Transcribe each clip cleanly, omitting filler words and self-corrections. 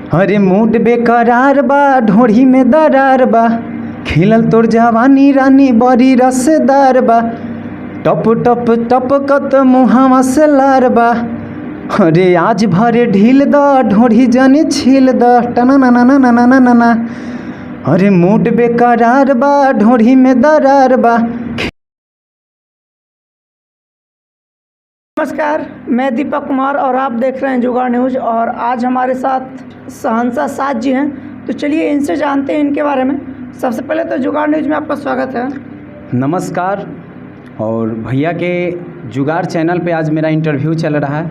अरे मूड बेकरार बा, ढोढ़ी में दरार बा, खिलल तोर जवानी रानी बड़ी रसदार बा, टप टप टप कत मुहावा से लार बा। अरे आज भरे ढील द, ढोढ़ी जनी छील द, टना ना ना ना ना ना ना ना। अरे मूड बेकरार बा, ढोढ़ी में दरार बा। नमस्कार, मैं दीपक कुमार और आप देख रहे हैं जुगाड़ न्यूज़। और आज हमारे साथ शहंशाह साज जी हैं, तो चलिए इनसे जानते हैं इनके बारे में। सबसे पहले तो जुगाड़ न्यूज़ में आपका स्वागत है। नमस्कार। और भैया के जुगाड़ चैनल पे आज मेरा इंटरव्यू चल रहा है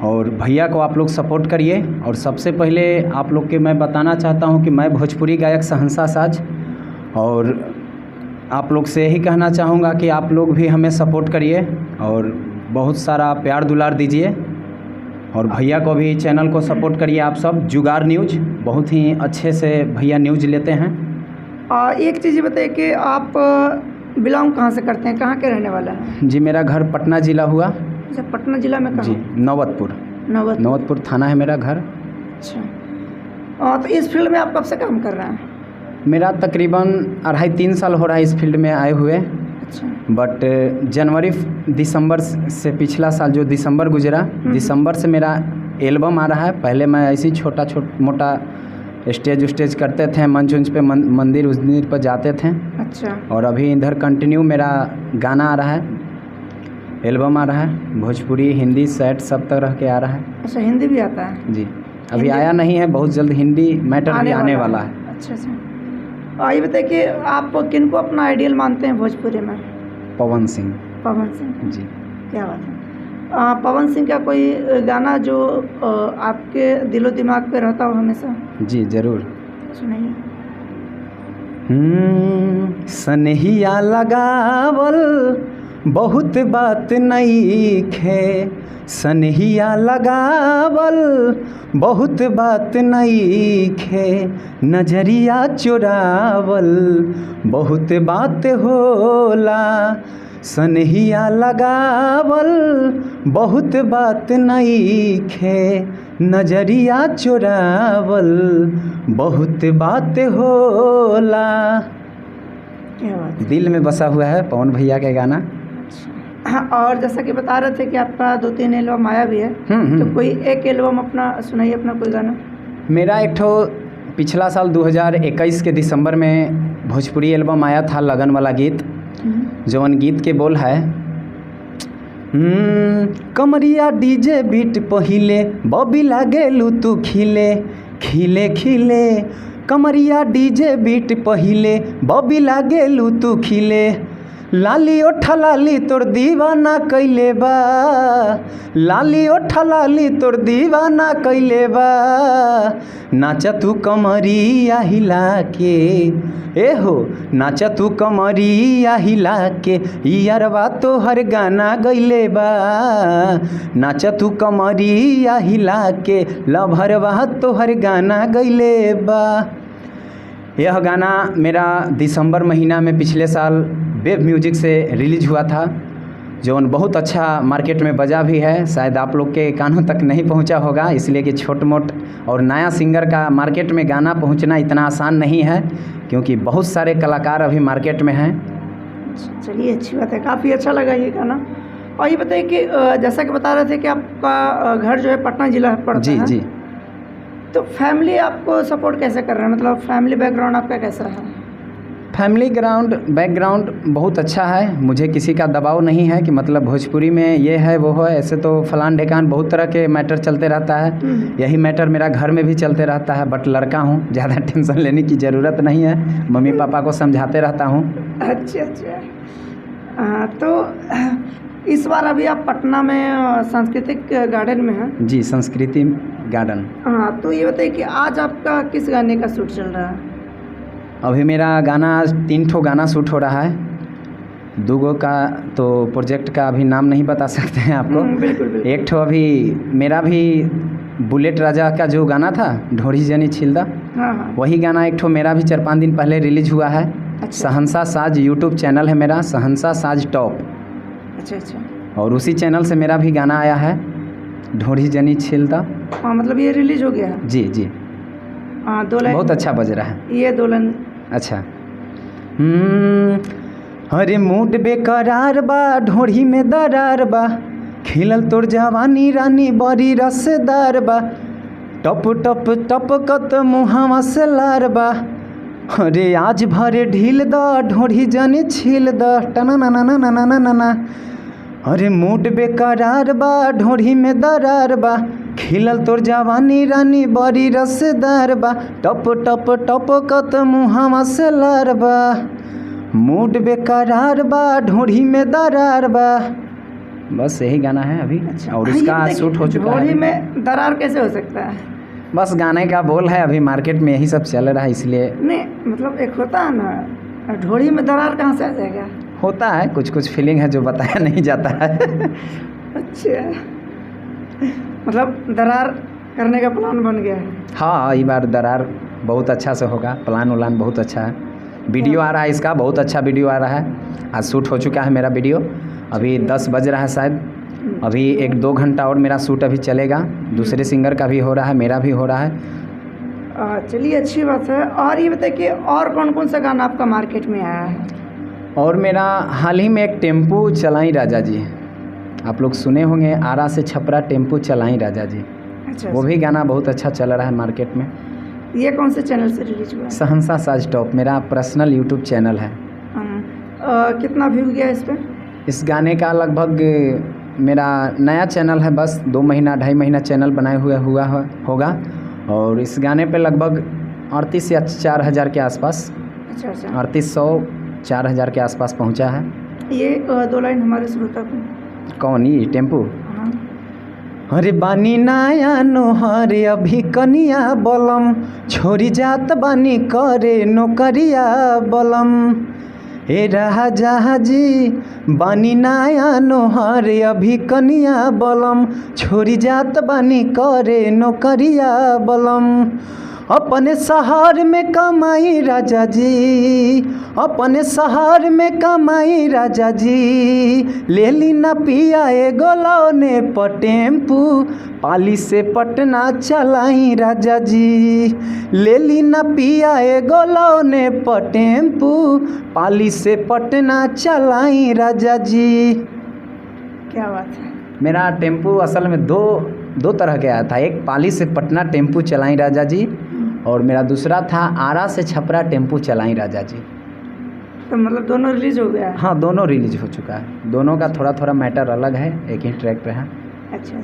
और भैया को आप लोग सपोर्ट करिए। और सबसे पहले आप लोग के मैं बताना चाहता हूँ कि मैं भोजपुरी गायक शहंशाह साज, और आप लोग से यही कहना चाहूँगा कि आप लोग भी हमें सपोर्ट करिए और बहुत सारा प्यार दुलार दीजिए। और भैया को भी चैनल को सपोर्ट करिए आप सब। जुगाड़ न्यूज़ बहुत ही अच्छे से भैया न्यूज़ लेते हैं। एक चीज़ बताइए कि आप बिलोंग कहाँ से करते हैं, कहाँ के रहने वाले हैं? जी, मेरा घर पटना ज़िला हुआ। अच्छा, पटना ज़िला में कहाँ? जी, नौबतपुर। नौबतपुर थाना है मेरा घर। अच्छा, तो इस फील्ड में आप कब से काम कर रहे हैं? मेरा तकरीबन 2.5-3 साल हो रहा है इस फील्ड में आए हुए। अच्छा। बट जनवरी दिसंबर से पिछला साल जो दिसंबर गुजरा, दिसंबर से मेरा एल्बम आ रहा है। पहले मैं ऐसी छोटा मोटा स्टेज करते थे, मंच उंच पे मंदिर पर जाते थे। अच्छा। और अभी इधर कंटिन्यू मेरा गाना आ रहा है, एल्बम आ रहा है, भोजपुरी हिंदी सैड सब तरह के आ रहा है। अच्छा, हिंदी भी आता है? जी, अभी आया नहीं है, बहुत जल्द हिंदी मैटर भी आने वाला है। अच्छा अच्छा। ये बताइए कि आप किन को अपना आइडियल मानते हैं भोजपुरी में? पवन सिंह। पवन सिंह जी, क्या बात है। पवन सिंह का कोई गाना जो आपके दिलो दिमाग पे रहता हो हमेशा? जी ज़रूर, सुनाइए। सनहिया लगावल बहुत बात नइखे, सनहिया लगावल बहुत बात नइखे, नजरिया चुरावल बहुत बात होला, सनहिया लगावल बहुत बात नइखे, नजरिया चुरावल बहुत बात होला। क्या बात। दिल में बसा हुआ है पवन भैया का गाना। और जैसा कि बता रहे थे कि आपका 2-3 एल्बम आया भी है, तो कोई एक एल्बम अपना सुनाइए, अपना कोई गाना। मेरा एक ठो पिछला साल 2021 के दिसंबर में भोजपुरी एल्बम आया था, लगन वाला गीत। जौन गीत के बोल है, कमरिया डीजे बीट पहिले, बॉबी लागेलू तू खिले खिले खिले, कमरिया डीजे बीट पहिले, बॉबी लागेलू तू खिले, लाली ओठा लाली तोर दीवाना कैले बा, लाली ओठा लाली तोर दीवाना कैले बा, नाचा तू कमरिया हिला के, ए हो नाचा तू कमरिया हिला के, यारवा तो हर गाना गैले बा, नाचा तू कमरिया हिला के, लभरवा तो हर गाना गैले बा। यह गाना मेरा दिसंबर महीना में पिछले साल वेब म्यूजिक से रिलीज हुआ था, जो बहुत अच्छा मार्केट में बजा भी है। शायद आप लोग के कानों तक नहीं पहुंचा होगा, इसलिए कि छोट मोट और नया सिंगर का मार्केट में गाना पहुंचना इतना आसान नहीं है, क्योंकि बहुत सारे कलाकार अभी मार्केट में हैं। चलिए, अच्छी बात है, काफ़ी अच्छा लगा ये गाना। और ये बताइए कि जैसा कि बता रहे थे कि आपका घर जो है पटना ज़िला पड़ता है। जी, तो फैमिली आपको सपोर्ट कैसे कर रहा है, मतलब फैमिली बैकग्राउंड आपका कैसा है? फैमिली बैकग्राउंड बहुत अच्छा है। मुझे किसी का दबाव नहीं है कि मतलब भोजपुरी में ये है वो है, ऐसे तो फलान ढेकान बहुत तरह के मैटर चलते रहता है। यही मैटर मेरा घर में भी चलते रहता है। बट लड़का हूँ, ज़्यादा टेंशन लेने की ज़रूरत नहीं है, मम्मी पापा को समझाते रहता हूँ। अच्छा अच्छा। तो इस बार अभी आप पटना में सांस्कृतिक गार्डन में हैं? जी, संस्कृति गार्डन। हाँ, तो ये बताइए कि आज आपका किस गाने का शूट चल रहा है? अभी मेरा गाना 3 ठो गाना शूट हो रहा है। 2 का तो प्रोजेक्ट का अभी नाम नहीं बता सकते हैं आपको। बिल्कुल। एक ठो अभी मेरा भी बुलेट राजा का जो गाना था, ढोढ़ी जनी छिलदा, हाँ। वही गाना एक ठो मेरा भी 4-5 दिन पहले रिलीज हुआ है। अच्छा। शहंशाह साज यूट्यूब चैनल है मेरा, शहंशाह साज टॉप। अच्छा। और उसी चैनल से मेरा भी गाना आया है। ढोढ़ी जनी छिलदा। हाँ मतलब ये रिलीज हो गया। जी जी, हाँ 2 लाइन बहुत अच्छा बज रहा है। ये 2 लाइन। अच्छा। अरे मूड बेकरार बा, ढोढ़ी में दरार बा, खिलल तोर जवानी रानी बड़ी रसदार बा, टप टप टपकत मुहावा से लार बा, अरे आज भरे ढील द ढोढ़ी जनी छील द टना ना ना ना ना ना ना ना। अरे मूड बेकरार बा, ढोढ़ी में दरार बा, खिलल तोर जवानी रानी बड़ी रसदार बा, टप टप टपकत मुहावा से लार बा, मूड बेकरार बा, ढोढ़ी में दरार बा। बस यही गाना है अभी। अच्छा। और इसका शूट हो चुका है। ढोढ़ी में दरार कैसे हो सकता है? बस गाने का बोल है, अभी मार्केट में यही सब चल रहा है इसलिए। नहीं मतलब एक होता है ना, ढोढ़ी में दरार कहाँ से आ जाएगा? होता है कुछ कुछ फीलिंग है जो बताया नहीं जाता है। अच्छा, मतलब दरार करने का प्लान बन गया है। हाँ, इस बार दरार बहुत अच्छा से होगा, प्लान उलान बहुत अच्छा है। वीडियो आ रहा है इसका, बहुत अच्छा वीडियो आ रहा है। आज शूट हो चुका है मेरा वीडियो, अभी 10 बज रहा है शायद, अभी 1-2 घंटा और मेरा शूट अभी चलेगा। दूसरे सिंगर का भी हो रहा है, मेरा भी हो रहा है। चलिए अच्छी बात है। और ये बताइए कि और कौन कौन सा गाना आपका मार्केट में आया है? और मेरा हाल ही में एक टेम्पू चलाई राजा जी, आप लोग सुने होंगे, आरा से छपरा टेम्पू चलाई राजा जी। अच्छा, वो भी गाना बहुत अच्छा चल रहा है मार्केट में। ये कौन से चैनल से रिलीज हुआ है? सहनसा साज टॉप मेरा पर्सनल यूट्यूब चैनल है। कितना व्यू गया इस पर? इस गाने का लगभग, मेरा नया चैनल है, बस 2 महीना 2.5 महीना चैनल बनाए हुए होगा, और इस गाने पे लगभग 38 या 4,000 के आसपास, अच्छा 3800-4000 के आसपास पहुंचा है। ये 2 लाइन हमारे श्रोता को। कौन ये टेम्पू? हाँ। अरे बानी नाया नोहर अभी कनिया बलम, छोरी जात बानी करे नौकरिया बलम, ए रहा जहाजी बानी नाया नोहर अभी कनिया बलम, छोरी जात बानी करे नौकरिया बलम, अपने शहर में कमाई राजा जी, अपने शहर में कमाई राजा जी, ले ली ना पिया एगो लौने पर टेम्पू, पाली से पटना चलाई राजा जी, ले ली ना पिया एगो लौने पर टेम्पू, पाली से पटना चलाई राजा जी। क्या बात है। मेरा टेम्पू असल में दो तरह के आया था, एक पाली से पटना टेम्पू चलाई राजा जी, और मेरा दूसरा था आरा से छपरा टेम्पू चलाई राजा जी। तो मतलब दोनों रिलीज हो गया है? हाँ, दोनों रिलीज हो चुका है, दोनों का थोड़ा थोड़ा मैटर अलग है, एक ही ट्रैक पे है। अच्छा।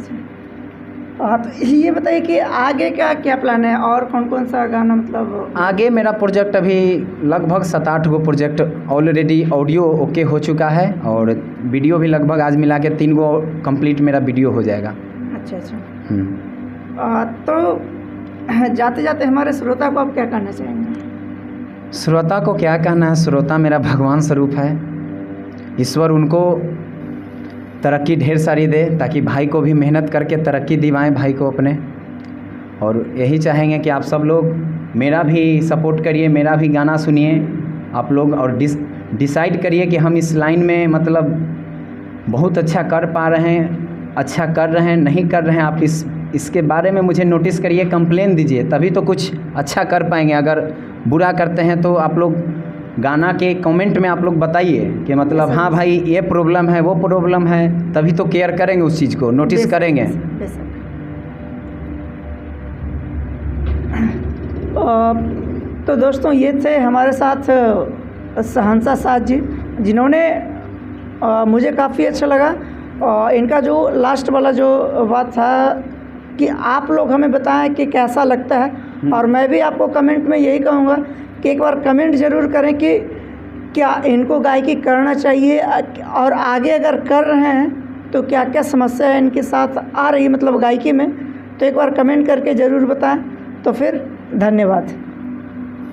हाँ, तो ये बताइए कि आगे का क्या प्लान है, और कौन कौन सा गाना? मतलब आगे मेरा प्रोजेक्ट अभी लगभग 7-8 गो प्रोजेक्ट ऑलरेडी ऑडियो ओके हो चुका है, और वीडियो भी लगभग आज मिला के 3 गो कंप्लीट मेरा वीडियो हो जाएगा। अच्छा। तो जाते जाते हमारे श्रोता को आप क्या कहना चाहेंगे? श्रोता को क्या कहना है, श्रोता मेरा भगवान स्वरूप है, ईश्वर उनको तरक्की ढेर सारी दे, ताकि भाई को भी मेहनत करके तरक्की दिवाएं भाई को अपने, और यही चाहेंगे कि आप सब लोग मेरा भी सपोर्ट करिए, मेरा भी गाना सुनिए आप लोग, और डिसाइड करिए कि हम इस लाइन में मतलब बहुत अच्छा कर पा रहे हैं, अच्छा कर रहे हैं, नहीं कर रहे हैं, आप इसके बारे में मुझे नोटिस करिए, कंप्लेन दीजिए, तभी तो कुछ अच्छा कर पाएंगे। अगर बुरा करते हैं तो आप लोग गाना के कमेंट में आप लोग बताइए कि मतलब हाँ भाई ये प्रॉब्लम है, वो प्रॉब्लम है, तभी तो केयर करेंगे, उस चीज़ को नोटिस करेंगे। तो दोस्तों, ये थे हमारे साथ सहनसा साज जी, जिन्होंने मुझे काफ़ी अच्छा लगा, और इनका जो लास्ट वाला जो बात था कि आप लोग हमें बताएं कि कैसा लगता है, और मैं भी आपको कमेंट में यही कहूँगा कि एक बार कमेंट ज़रूर करें कि क्या इनको गायकी करना चाहिए, और आगे अगर कर रहे हैं तो क्या क्या समस्या है इनके साथ आ रही है मतलब गायकी में, तो एक बार कमेंट करके ज़रूर बताएं। तो फिर धन्यवाद।